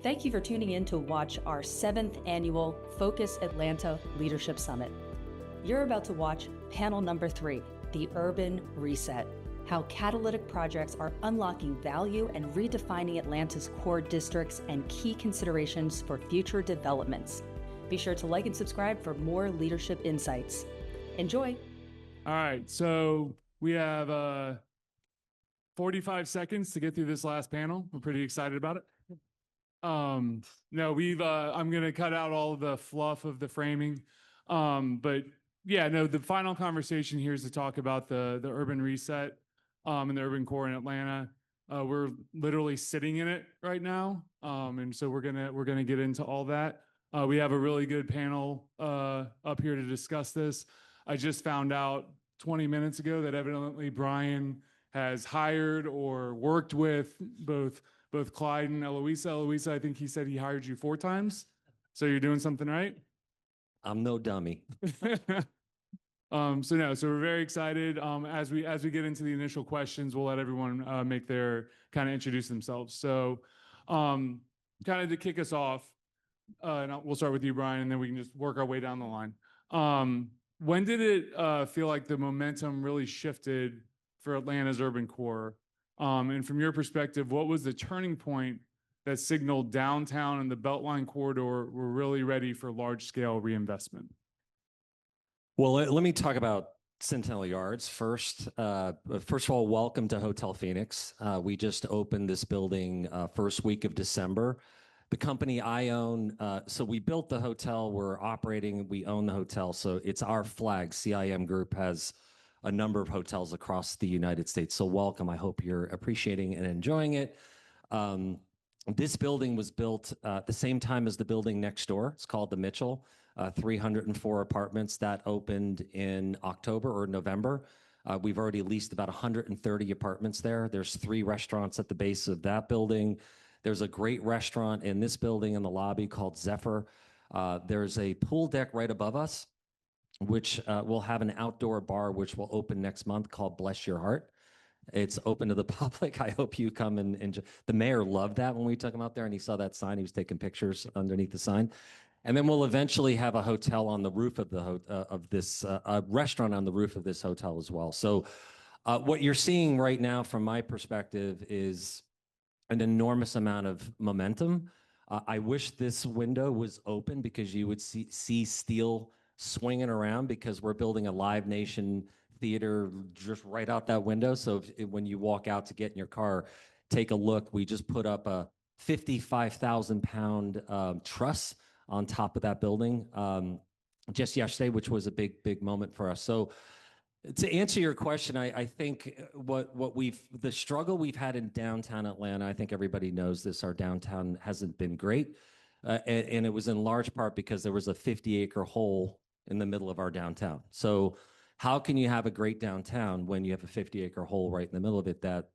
Thank you for tuning in to watch our 7th annual Focus Atlanta Leadership Summit. You're about to watch panel number 3, the Urban Reset, how catalytic projects are unlocking value and redefining Atlanta's core districts and key considerations for future developments. Be sure to like and subscribe for more leadership insights. Enjoy. All right, so we have 45 seconds to get through this last panel. We're pretty excited about it. No, I'm going to cut out all the fluff of the framing. But yeah, no, the final conversation here is to talk about the urban reset and the urban core in Atlanta. We're literally sitting in it right now. And so we're going to get into all that. We have a really good panel up here to discuss this. I just found out 20 minutes ago that evidently Brian has hired or worked with both Clyde and Eloisa. Eloisa, I think he said he hired you 4 times. So you're doing something right? I'm no dummy. So we're very excited. As we get into the initial questions, we'll let everyone kind of introduce themselves. So kind of to kick us off, and we'll start with you, Brian, and then we can just work our way down the line. When did it feel like the momentum really shifted for Atlanta's urban core? And from your perspective, what was the turning point that signaled downtown and the Beltline corridor were really ready for large-scale reinvestment? Well, let me talk about Centennial Yards first. First of all, welcome to Hotel Phoenix. We just opened this building first week of December. The company I own, so we built the hotel, we're operating, we own the hotel, so it's our flag. CIM Group has a number of hotels across the United States. So welcome. I hope you're appreciating and enjoying it. This building was built at the same time as the building next door. It's called the Mitchell, 304 apartments that opened in October or November. We've already leased about 130 apartments there. There's 3 restaurants at the base of that building. There's a great restaurant in this building in the lobby called Zephyr. There's a pool deck right above us, which will have an outdoor bar, which will open next month called Bless Your Heart. It's open to the public. I hope you come and enjoy. The mayor loved that when we took him out there and he saw that sign. He was taking pictures underneath the sign. And then we'll eventually have a hotel on the roof of this restaurant on the roof of this hotel as well. So what you're seeing right now from my perspective is an enormous amount of momentum. I wish this window was open because you would see steel swinging around, because we're building a Live Nation theater just right out that window. So when you walk out to get in your car, take a look. We just put up a 55,000 pound truss on top of that building just yesterday, which was a big moment for us. So to answer your question, I think the struggle we've had in downtown Atlanta, I think everybody knows this, our downtown hasn't been great. And it was in large part because there was a 50-acre hole in the middle of our downtown. So how can you have a great downtown when you have a 50-acre hole right in the middle of it that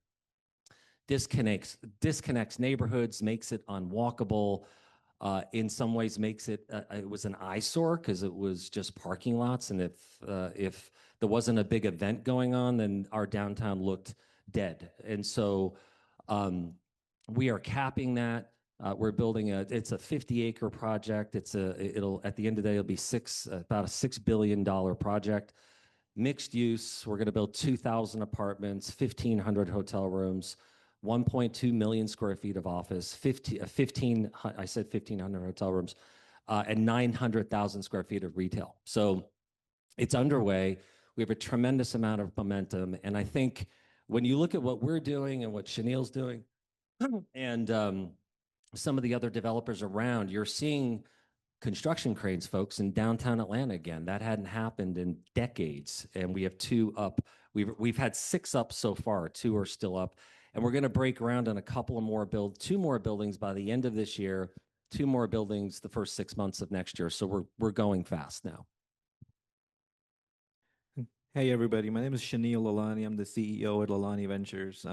disconnects neighborhoods, makes it unwalkable, in some ways makes it was an eyesore because it was just parking lots. And if there wasn't a big event going on, then our downtown looked dead. And so we are capping that. We're building it's a 50-acre project. It'll at the end of the day, it'll be about a $6 billion project. Mixed use. We're going to build 2,000 apartments, 1,500 hotel rooms, 1.2 million square feet of office, 1,500 hotel rooms, and 900,000 square feet of retail. So it's underway. We have a tremendous amount of momentum. And I think when you look at what we're doing and what Shaneel's doing and some of the other developers around, you're seeing construction cranes, folks, in downtown Atlanta again. That hadn't happened in decades. And we have 2 up. We've had 6 up so far. 2 are still up. And we're going to break ground on 2 more buildings by the end of this year, 2 more buildings the first 6 months of next year. So we're going fast now. Hey everybody, my name is Shaneel Lalani. I'm the CEO at Lalani Ventures.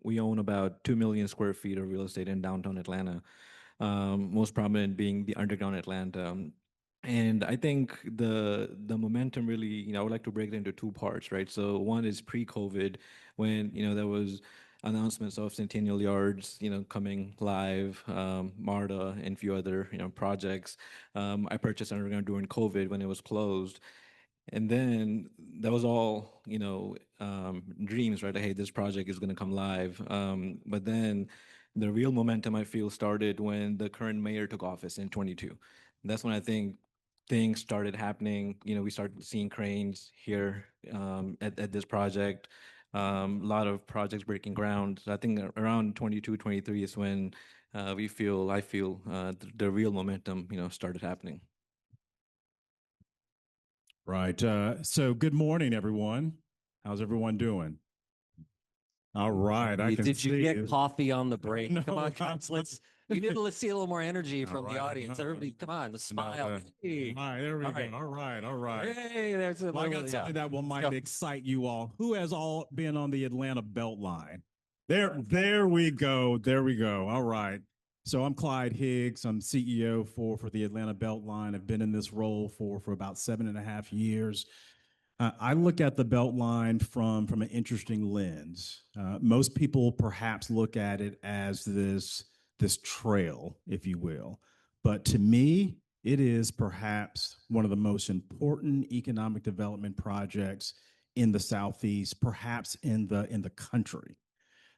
We own about 2 million square feet of real estate in downtown Atlanta, most prominent being the underground Atlanta. And I think the momentum really, I would like to break it into 2 parts, right? So one is pre-COVID, when, there was announcements of Centennial Yards, coming live, MARTA, and a few other, projects. I purchased underground during COVID when it was closed. And then that was all, dreams, right? Hey, this project is going to come live. But then the real momentum, I feel, started when the current mayor took office in 22. That's when I think things started happening. We started seeing cranes here at this project. A lot of projects breaking ground. So I think around 22, 23 is when I feel the real momentum, started happening. Right. So good morning, everyone. How's everyone doing? All right. Did you get coffee on the break? No, Come on, guys. Let's see a little more energy from the right, audience. Everybody, come on, let's smile. Hey. All right, there we All go. right. All right, all right. Hey, there's a Well, I little, got something that might excite you all. Who has all been on the Atlanta Beltline? There we go. There we go. All right. So I'm Clyde Higgs. I'm CEO for the Atlanta Beltline. I've been in this role for about 7.5 years. I look at the Beltline from an interesting lens. Most people perhaps look at it as this trail, if you will. But to me, it is perhaps one of the most important economic development projects in the Southeast, perhaps in the country.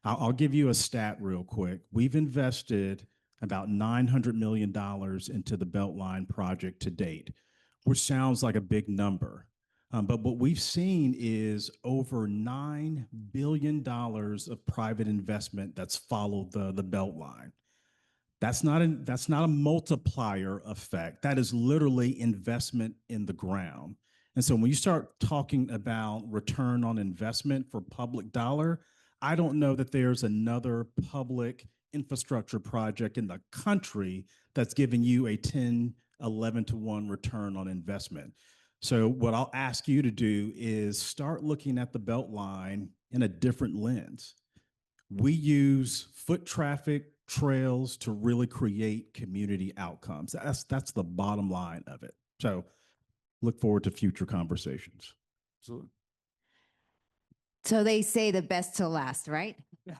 I'll give you a stat real quick. We've invested about $900 million into the Beltline project to date, which sounds like a big number. But what we've seen is over $9 billion of private investment that's followed the Beltline. That's not a multiplier effect. That is literally investment in the ground. And so when you start talking about return on investment for public dollar, I don't know that there's another public infrastructure project in the country that's giving you a 10, 11 to 1 return on investment. So what I'll ask you to do is start looking at the Beltline in a different lens. We use foot traffic trails to really create community outcomes. That's the bottom line of it. So look forward to future conversations. Absolutely. So they say the best to last, right?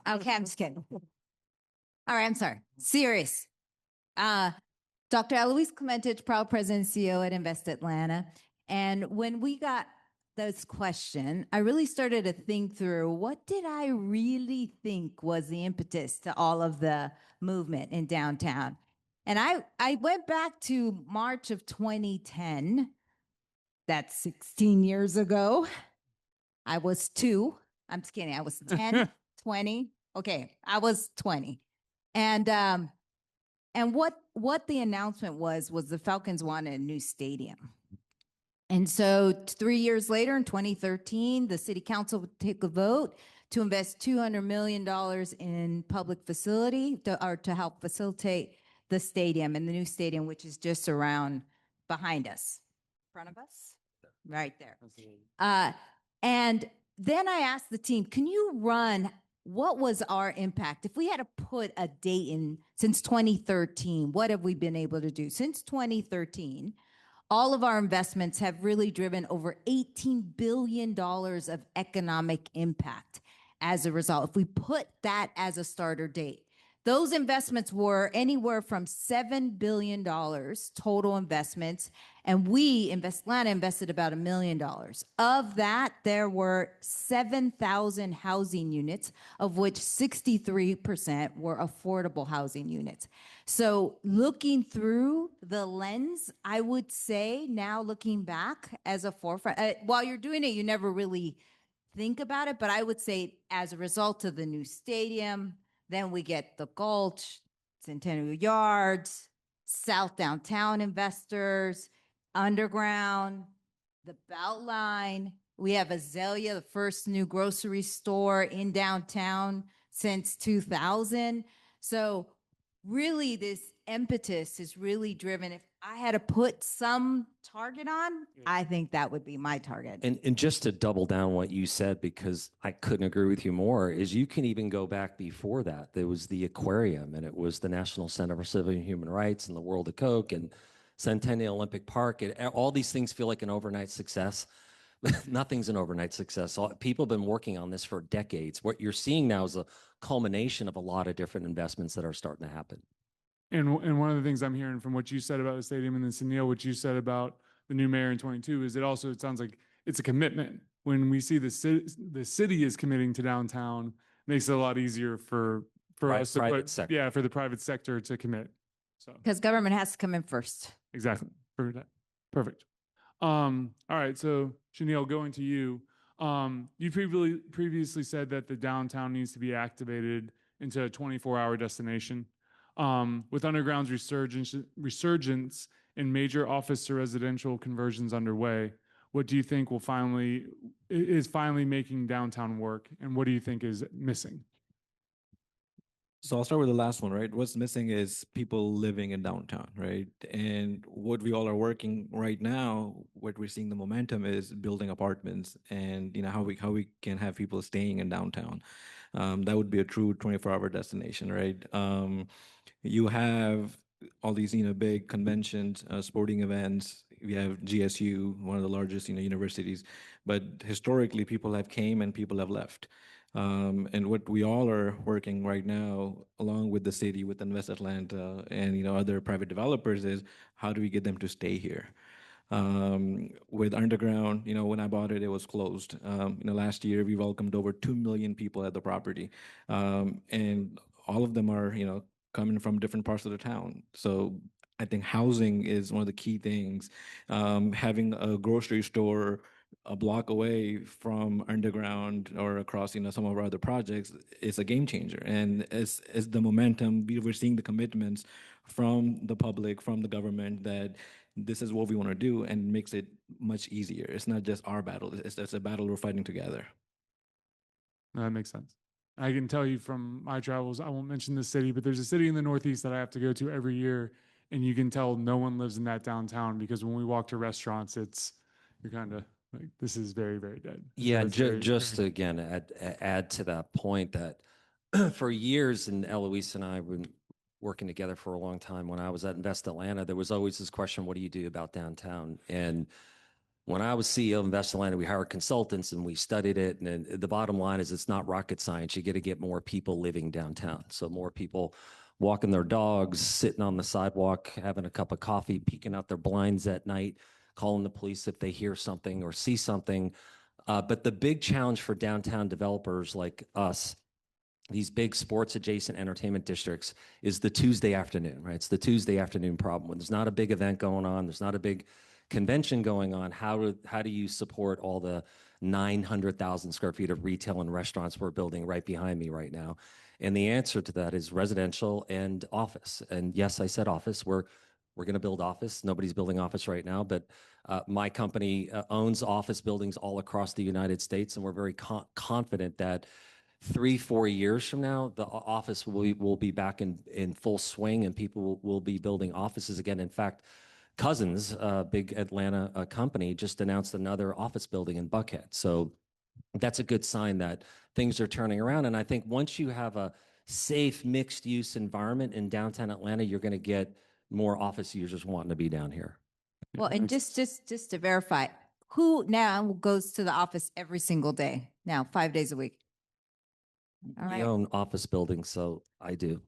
Okay, I'm just kidding. All right, I'm sorry. Serious. Dr. Eloise Clementich, proud president and CEO at Invest Atlanta. And when we got this question, I really started to think through what did I really think was the impetus to all of the movement in downtown. And I went back to March of 2010. That's 16 years ago. I was 2. I'm just kidding. I was 10, 20. Okay, I was 20. And what the announcement was the Falcons wanted a new stadium. And so 3 years later, in 2013, the city council would take a vote to invest $200 million in public facility to help facilitate the stadium and the new stadium, which is just around behind us, in front of us, right there. And then I asked the team, can you run, what was our impact? If we had to put a date in since 2013, what have we been able to do? Since 2013, all of our investments have really driven over $18 billion of economic impact as a result. If we put that as a starter date, those investments were anywhere from $7 billion total investments, and we, Invest Atlanta, invested about $1 million. Of that, there were 7,000 housing units, of which 63% were affordable housing units. So looking through the lens, I would say now looking back as a forefront, while you're doing it, you never really think about it, but I would say as a result of the new stadium, then we get the Gulch, Centennial Yards, South Downtown investors, Underground, the Beltline. We have Azalea, the first new grocery store in downtown since 2000. So really this impetus is really driven. If I had to put some target on, I think that would be my target. And just to double down what you said, because I couldn't agree with you more, is you can even go back before that. There was the aquarium, and it was the National Center for Civil and Human Rights, and the World of Coke, and Centennial Olympic Park. All these things feel like an overnight success. Nothing's an overnight success. People have been working on this for decades. What you're seeing now is a culmination of a lot of different investments that are starting to happen. And one of the things I'm hearing from what you said about the stadium and then Shaneel, what you said about the new mayor in 22 is it sounds like it's a commitment. When we see the city is committing to downtown, makes it a lot easier for us to private sector. yeah, for the private sector to commit. So Because government has to come in first. exactly. Perfect. All right. So Shaneel, going to you. You previously said that the downtown needs to be activated into a 24-hour destination. With Underground's resurgence in major office to residential conversions underway, what do you think is finally making downtown work, and what do you think is missing? So I'll start with the last one, right? What's missing is people living in downtown, right? And what we all are working right now, what we're seeing the momentum is building apartments, and how we can have people staying in downtown. That would be a true 24-hour destination, right? You have all these big conventions, sporting events. We have GSU, one of the largest universities, but historically people have came and people have left. And what we all are working right now, along with the city, with Invest Atlanta, and other private developers, is how do we get them to stay here? With Underground, when I bought it, it was closed. Last year we welcomed over 2 million people at the property, and all of them are coming from different parts of the town. So I think housing is one of the key things. Having a grocery store a block away from Underground or across some of our other projects is a game changer. And as the momentum, we're seeing the commitments from the public, from the government, that this is what we want to do, and makes it much easier. It's not just our battle, it's a battle we're fighting together. That makes sense. I can tell you from my travels, I won't mention the city, but there's a city in the Northeast that I have to go to every year, and you can tell no one lives in that downtown, because when we walk to restaurants, you're kind of like, this is very, very dead. Yeah, just to again add to that point, that for years, and Eloise and I have been working together for a long time. When I was at Invest Atlanta, there was always this question, what do you do about downtown? And when I was CEO of Invest Atlanta, we hired consultants and we studied it. And the bottom line is, it's not rocket science. You got to get more people living downtown. So more people walking their dogs, sitting on the sidewalk, having a cup of coffee, peeking out their blinds at night, calling the police if they hear something or see something. But the big challenge for downtown developers like us, these big sports adjacent entertainment districts, is the Tuesday afternoon, right? It's the Tuesday afternoon problem. When there's not a big event going on, there's not a big convention going on, how do you support all the 900,000 square feet of retail and restaurants we're building right behind me right now? And the answer to that is residential and office. And yes, I said office. We're going to build office. Nobody's building office right now, but my company owns office buildings all across the United States, and we're very confident that 3-4 years from now, the office will be back in full swing, and people will be building offices again. In fact, Cousins, a big Atlanta company, just announced another office building in Buckhead. So that's a good sign that things are turning around. And I think once you have a safe mixed use environment in downtown Atlanta, you're going to get more office users wanting to be down here. Well, and just to verify, who now goes to the office every single day now, 5 days a week? All We right. own office buildings, so I do.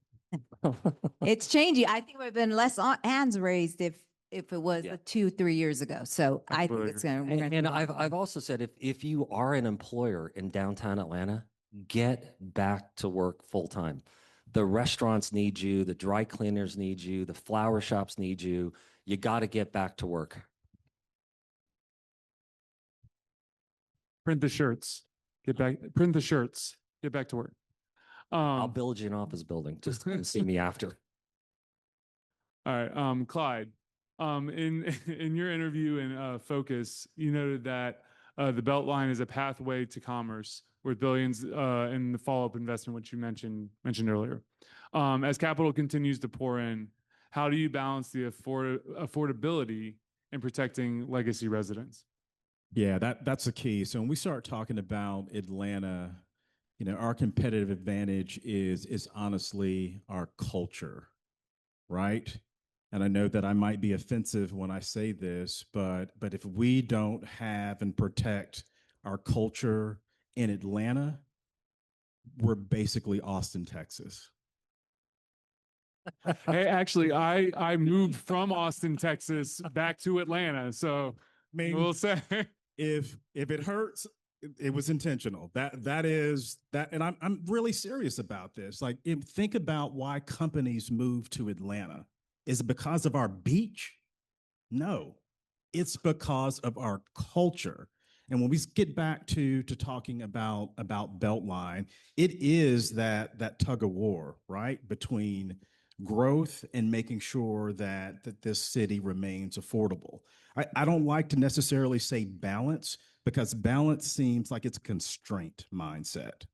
It's changing. I think there have been less hands raised if it was Yeah. 2-3 years ago. So I think Absolutely. it's going to. And I've also said, if you are an employer in downtown Atlanta, get back to work full time. The restaurants need you, the dry cleaners need you, the flower shops need you. You got to get back to work. Print the shirts. Print the shirts. Get back to work. I'll build you an office building. Just come see me after. All right, Clyde. In your interview in Focus, you noted that the Beltline is a pathway to commerce worth billions in the follow-up investment, which you mentioned earlier. As capital continues to pour in, how do you balance the affordability and protecting legacy residents? Yeah, that's the key. So when we start talking about Atlanta, our competitive advantage is honestly our culture, right? and I know that I might be offensive when I say this, but if we don't have and protect our culture in Atlanta, we're basically Austin, Texas. Hey, actually, I moved from Austin, Texas, back to Atlanta, so I mean, we'll say. if it hurts, it was intentional. That is that, and I'm really serious about this. Like, think about why companies move to Atlanta. Is it because of our beach? No, it's because of our culture. And when we get back to talking about Beltline, it is that tug of war, right, between growth and making sure that this city remains affordable. I don't like to necessarily say balance, because balance seems like it's a constraint mindset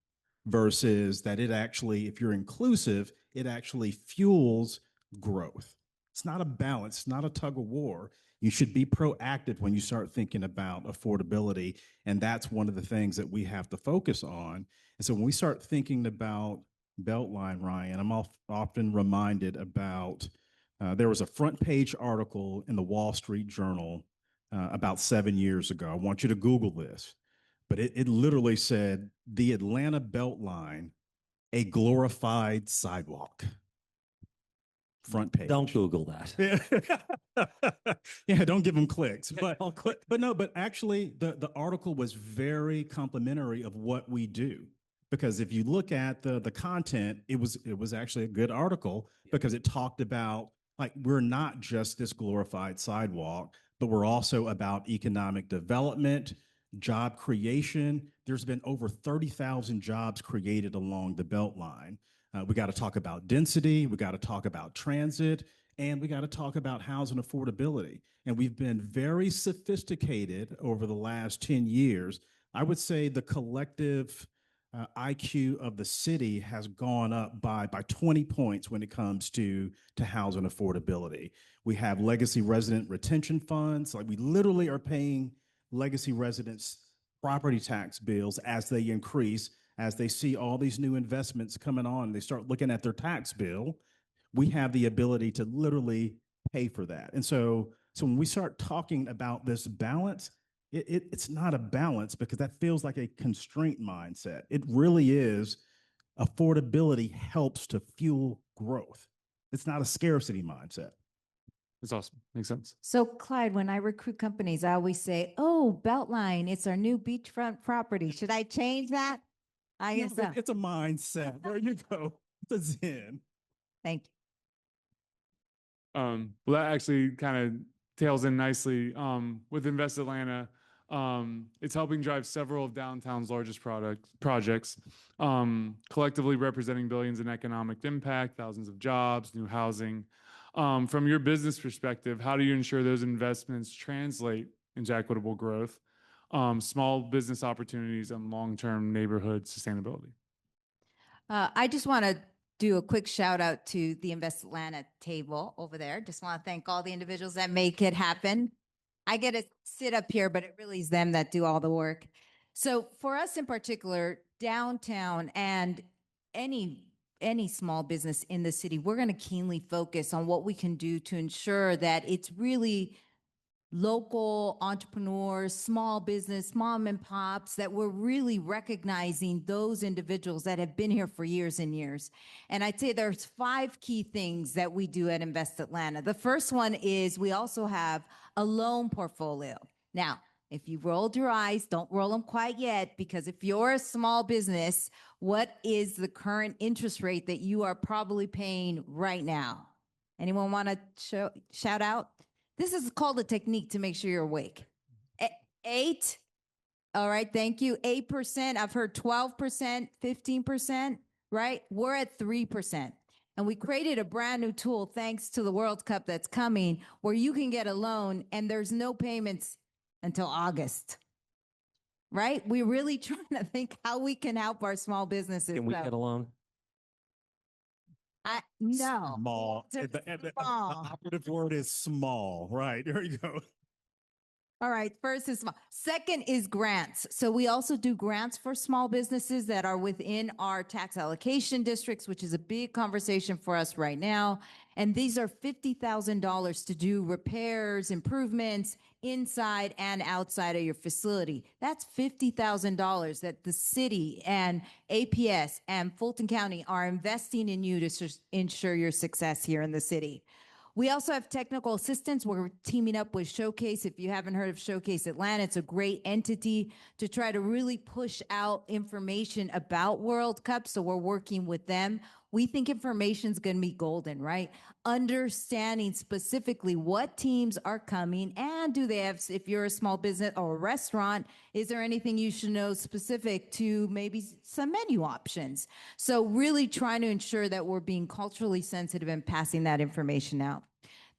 versus that it actually, if you're inclusive, it actually fuels growth. It's not a balance, it's not a tug of war. You should be proactive when you start thinking about affordability. And that's one of the things that we have to focus on. And so when we start thinking about Beltline, Ryan, I'm often reminded about there was a front page article in the Wall Street Journal about 7 years ago. I want you to Google this, but it literally said, "The Atlanta Beltline, a glorified sidewalk." Front page. Don't Google that. Yeah, don't give them clicks. But actually the article was very complimentary of what we do. Because if you look at the content, it was actually a good article, because it talked about, like, we're not just this glorified sidewalk, but we're also about economic development, job creation. There's been over 30,000 jobs created along the Beltline. We got to talk about density, we got to talk about transit, and we got to talk about housing affordability. And we've been very sophisticated over the last 10 years. I would say the collective IQ of the city has gone up by 20 points when it comes to housing affordability. We have legacy resident retention funds. Like, we literally are paying legacy residents property tax bills as they increase, as they see all these new investments coming on. They start looking at their tax bill. We have the ability to literally pay for that. And so when we start talking about this balance, it's not a balance, because that feels like a constraint mindset. It really is, affordability helps to fuel growth. It's not a scarcity mindset. That's awesome. Makes sense. So, Clyde, when I recruit companies, I always say, "Oh, Beltline, it's our new beachfront property." Should I change that? I guess so. It's a mindset. There you go. It's a zen. Thank you. Well, that actually kind of tails in nicely with Invest Atlanta. It's helping drive several of downtown's largest projects, collectively representing billions in economic impact, thousands of jobs, new housing. From your business perspective, how do you ensure those investments translate into equitable growth, small business opportunities, and long-term neighborhood sustainability? I just want to do a quick shout out to the Invest Atlanta table over there. Just want to thank all the individuals that make it happen. I get to sit up here, but it really is them that do all the work. So for us in particular, downtown and any small business in the city, we're going to keenly focus on what we can do to ensure that it's really local entrepreneurs, small business, mom and pops, that we're really recognizing those individuals that have been here for years and years. And I'd say there's 5 key things that we do at Invest Atlanta. The first one is we also have a loan portfolio. Now, if you rolled your eyes, don't roll them quite yet, because if you're a small business, what is the current interest rate that you are probably paying right now? Anyone want to shout out? This is called a technique to make sure you're awake. 8. All right. Thank you. 8%. I've heard 12%, 15%, right? We're at 3%. And we created a brand new tool, thanks to the World Cup that's coming, where you can get a loan and there's no payments until August, right? We're really trying to think how we can help our small businesses. Can we get a loan? No. Small. The operative word is small. Right. There you go. All right. First is small. Second is grants. So we also do grants for small businesses that are within our tax allocation districts, which is a big conversation for us right now. And these are $50,000 to do repairs, improvements inside and outside of your facility. That's $50,000 that the city and APS and Fulton County are investing in you to ensure your success here in the city. We also have technical assistance. We're teaming up with Showcase. If you haven't heard of Showcase Atlanta, it's a great entity to try to really push out information about World Cup. So we're working with them. We think information is going to be golden, right? Understanding specifically what teams are coming and do they have, if you're a small business or a restaurant, is there anything you should know specific to maybe some menu options? So really trying to ensure that we're being culturally sensitive and passing that information out.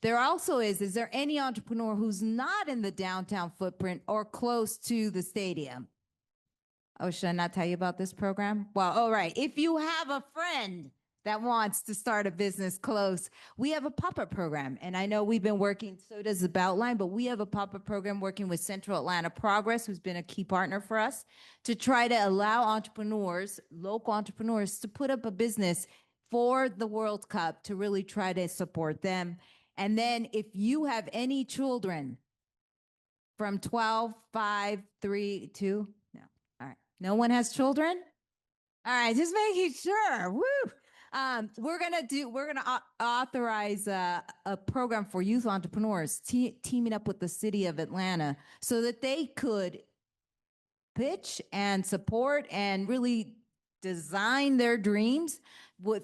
There also is there any entrepreneur who's not in the downtown footprint or close to the stadium? Oh, should I not tell you about this program? Well, all right. If you have a friend that wants to start a business close, we have a pop-up program. And I know we've been working, so does the Beltline, but we have a pop-up program working with Central Atlanta Progress, who's been a key partner for us, to try to allow entrepreneurs, local entrepreneurs, to put up a business for the World Cup to really try to support them. And then if you have any children from 12, 5, 3, 2, no. All right. No one has children? All right, just making sure. Woo! We're gonna authorize a program for youth entrepreneurs teaming up with the city of Atlanta so that they could pitch and support and really design their dreams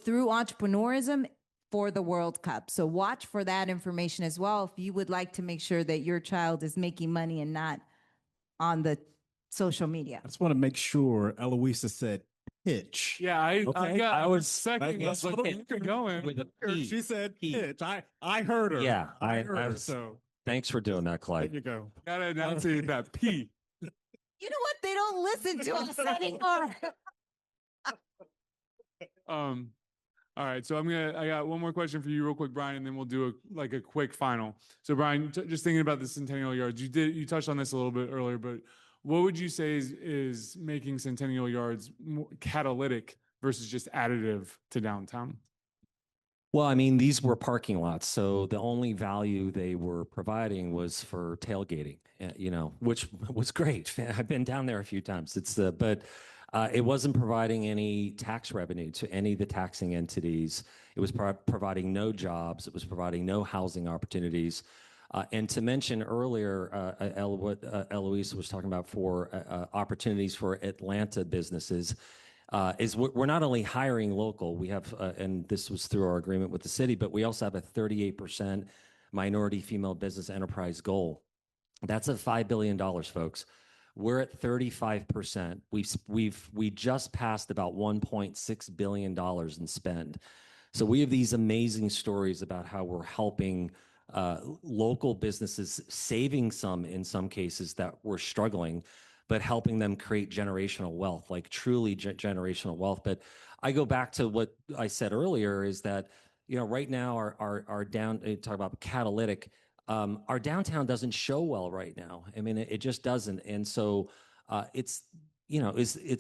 through entrepreneurism for the World Cup. So watch for that information as well if you would like to make sure that your child is making money and not on the social media. I just want to make sure Eloisa said pitch. Yeah, I Okay. got I was second. I was like, looking you're going. with a P. She said P. pitch. I heard her. Yeah, I heard her. was- So Thanks for doing that, there Clyde. you go. Gotta enunciate that P. You know what? They don't listen to us anymore. All right, so I got one more question for you real quick, Brian, and then we'll do a quick final. So Brian, just thinking about the Centennial Yards, you touched on this a little bit earlier, but what would you say is making Centennial Yards more catalytic versus just additive to downtown? Well, I mean, these were parking lots, so the only value they were providing was for tailgating, which was great. I've been down there a few times. But it wasn't providing any tax revenue to any of the taxing entities. It was providing no jobs. It was providing no housing opportunities. And to mention earlier, what Eloise was talking about for opportunities for Atlanta businesses, is we're not only hiring local, we have, and this was through our agreement with the city, but we also have a 38% minority female business enterprise goal. That's at $5 billion, folks. We're at 35%. We just passed about $1.6 billion in spend. So we have these amazing stories about how we're helping local businesses, saving some in some cases that were struggling, but helping them create generational wealth, like truly generational wealth. But I go back to what I said earlier is that, right now our talk about Catalytic, our downtown doesn't show well right now. I mean, it just doesn't. And so it's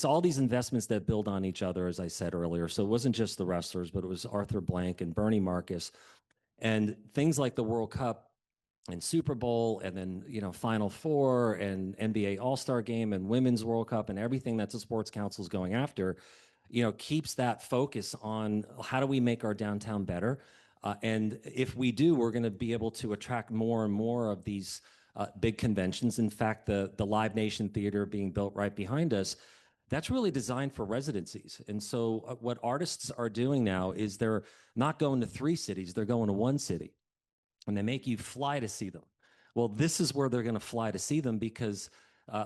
all these investments that build on each other, as I said earlier. So it wasn't just the wrestlers, but it was Arthur Blank and Bernie Marcus and things like the World Cup and Super Bowl, and then, Final Four and NBA All-Star Game and Women's World Cup and everything that the Sports Council is going after, keeps that focus on how do we make our downtown better. And if we do, we're going to be able to attract more and more of these big conventions. In fact, the Live Nation Theater being built right behind us, that's really designed for residencies. And so what artists are doing now is they're not going to 3 cities, they're going to 1 city. And they make you fly to see them. Well, this is where they're going to fly to see them because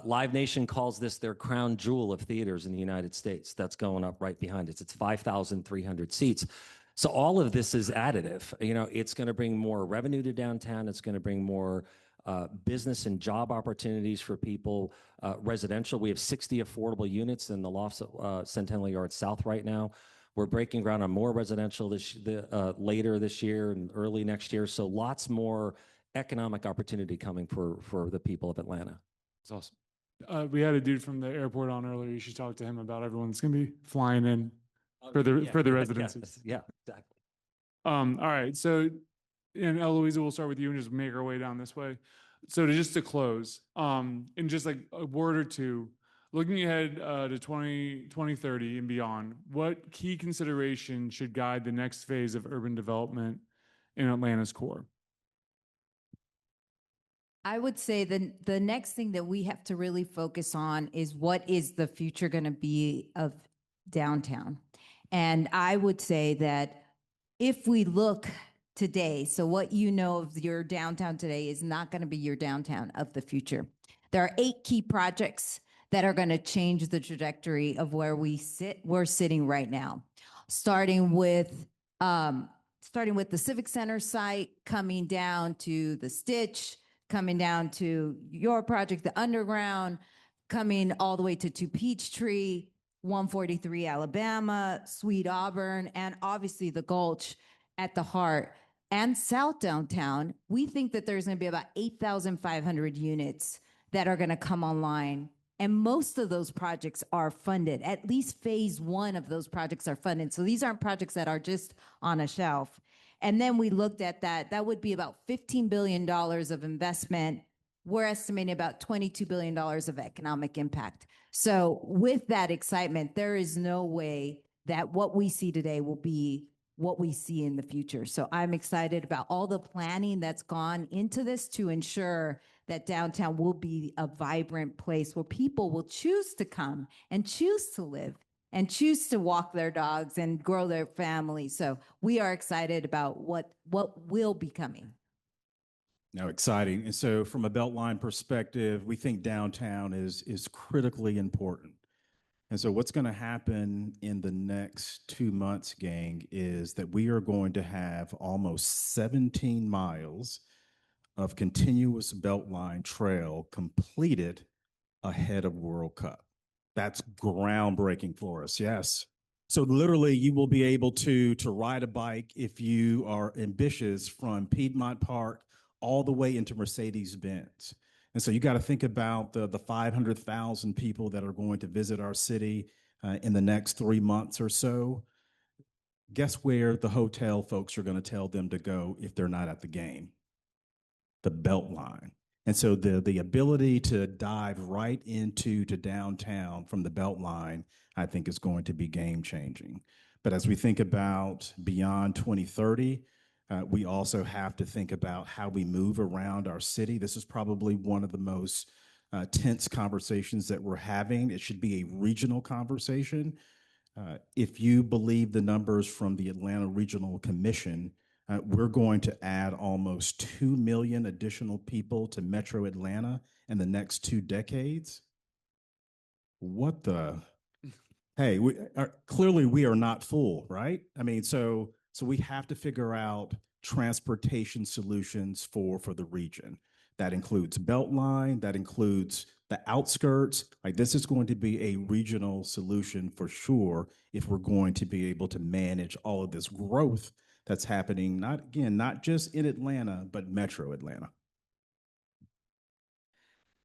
Live Nation calls this their crown jewel of theaters in the United States. That's going up right behind it. It's 5,300 seats. So all of this is additive. It's going to bring more revenue to downtown. It's going to bring more business and job opportunities for people. Residential, we have 60 affordable units in the lofts at Centennial Yard South right now. We're breaking ground on more residential later this year and early next year. So lots more economic opportunity coming for the people of Atlanta. That's awesome. We had a dude from the airport on earlier. You should talk to him about everyone that's going to be flying in for the residencies. Yeah, exactly. All right. So, and Eloisa, we'll start with you and just make our way down this way. So just to close, in just like a word or two, looking ahead to 2030 and beyond, what key consideration should guide the next phase of urban development in Atlanta's core? I would say the next thing that we have to really focus on is what is the future going to be of downtown. And I would say that if we look today, so what you know of your downtown today is not going to be your downtown of the future. There are 8 key projects that are going to change the trajectory of where we're sitting right now, starting with the Civic Center site, coming down to the Stitch, coming down to your project, the Underground, coming all the way to 2 Peachtree, 143 Alabama, Sweet Auburn, and obviously the Gulch at the heart. And South Downtown, we think that there's going to be about 8,500 units that are going to come online. And most of those projects are funded. At least phase 1 of those projects are funded. So these aren't projects that are just on a shelf. And then we looked at that would be about $15 billion of investment. We're estimating about $22 billion of economic impact. So with that excitement, there is no way that what we see today will be what we see in the future. So I'm excited about all the planning that's gone into this to ensure that downtown will be a vibrant place where people will choose to come and choose to live and choose to walk their dogs and grow their family. So we are excited about what will be coming. Now, exciting. And so from a Beltline perspective, we think downtown is critically important. And so what's going to happen in the next 2 months, gang, is that we are going to have almost 17 miles of continuous Beltline trail completed ahead of World Cup. That's groundbreaking for us. Yes. So literally you will be able to ride a bike if you are ambitious from Piedmont Park all the way into Mercedes-Benz. And so you got to think about the 500,000 people that are going to visit our city in the next 3 months or so. Guess where the hotel folks are going to tell them to go if they're not at the game? The Beltline. And so the ability to dive right into downtown from the Beltline, I think, is going to be game changing. But as we think about beyond 2030, we also have to think about how we move around our city. This is probably one of the most tense conversations that we're having. It should be a regional conversation. If you believe the numbers from the Atlanta Regional Commission, we're going to add almost 2 million additional people to Metro Atlanta in the next 2 decades. What the? Hey, clearly we are not full, right? I mean, so we have to figure out transportation solutions for the region. That includes Beltline, that includes the outskirts. Like, this is going to be a regional solution for sure if we're going to be able to manage all of this growth that's happening, not just in Atlanta, but Metro Atlanta.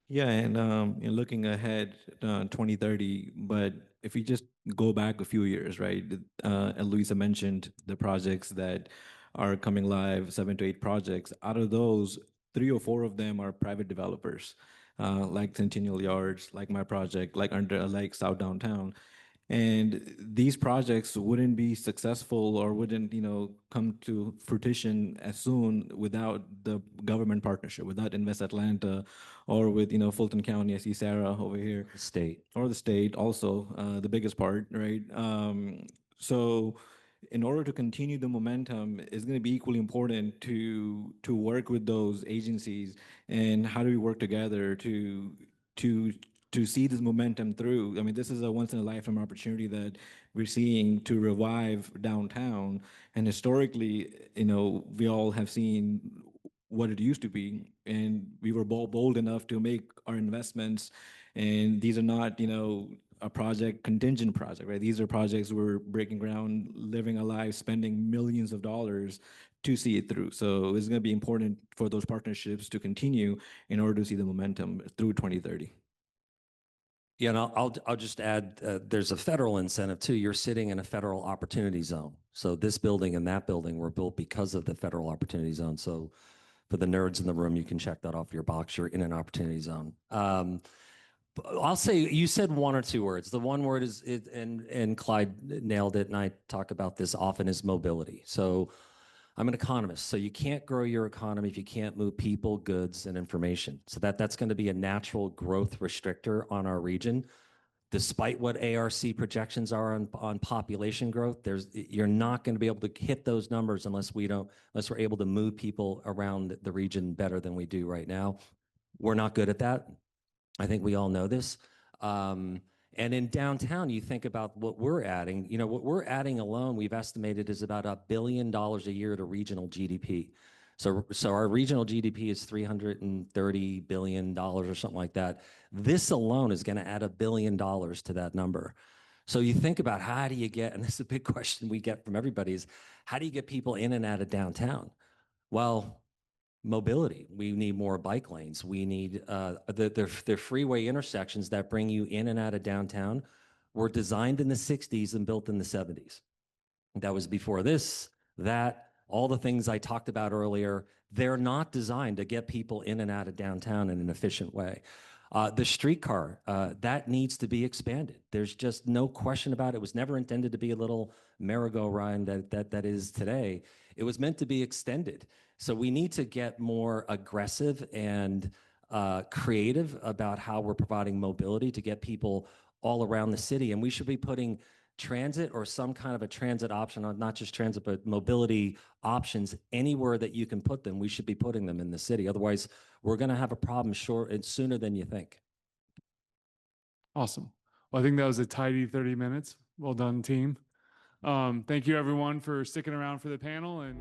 Yeah, and looking ahead, 2030, but if you just go back a few years, right? Eloisa mentioned the projects that are coming live, 7 to 8 projects. Out of those, 3 or 4 of them are private developers, like Centennial Yards, like my project, like South Downtown. And these projects wouldn't be successful or wouldn't, come to fruition as soon without the government partnership, without Invest Atlanta, or with, Fulton County. I see Sarah over here. State. Or the state also, the biggest part, right? So in order to continue the momentum, it's going to be equally important to work with those agencies, and how do we work together to see this momentum through. I mean, this is a once in a lifetime opportunity that we're seeing to revive downtown. And historically, we all have seen what it used to be, and we were bold enough to make our investments. And these are not, a contingent project, right? These are projects we're breaking ground, living a life, spending millions of dollars to see it through. So it's going to be important for those partnerships to continue in order to see the momentum through 2030. Yeah, and I'll just add, there's a federal incentive too. You're sitting in a federal opportunity zone. So this building and that building were built because of the federal opportunity zone. So for the nerds in the room, you can check that off your box. You're in an opportunity zone. I'll say you said one or two words. The one word is it, and Clyde nailed it, and I talk about this often, is mobility. So I'm an economist, so you can't grow your economy if you can't move people, goods, and information. So that's going to be a natural growth restrictor on our region. Despite what ARC projections are on population growth, you're not going to be able to hit those numbers unless we're able to move people around the region better than we do right now. We're not good at that. I think we all know this. And in downtown, you think about what we're adding. You know, what we're adding alone, we've estimated is about $1 billion a year to regional GDP. So our regional GDP is $330 billion or something like that. This alone is going to add $1 billion to that number. So you think about how do you get, and this is a big question we get from everybody, is how do you get people in and out of downtown? Well, mobility. We need more bike lanes. We need the freeway intersections that bring you in and out of downtown were designed in the 60s and built in the 70s. That was before this, that, all the things I talked about earlier. They're not designed to get people in and out of downtown in an efficient way. The streetcar, that needs to be expanded. There's just no question about it. It was never intended to be a little merry-go-round that is today. It was meant to be extended. So we need to get more aggressive and creative about how we're providing mobility to get people all around the city. And we should be putting transit or some kind of a transit option, not just transit, but mobility options anywhere that you can put them. We should be putting them in the city. Otherwise, we're going to have a problem sooner than you think. Awesome. Well, I think that was a tidy 30 minutes. Well done, team. Thank you, everyone, for sticking around for the panel. And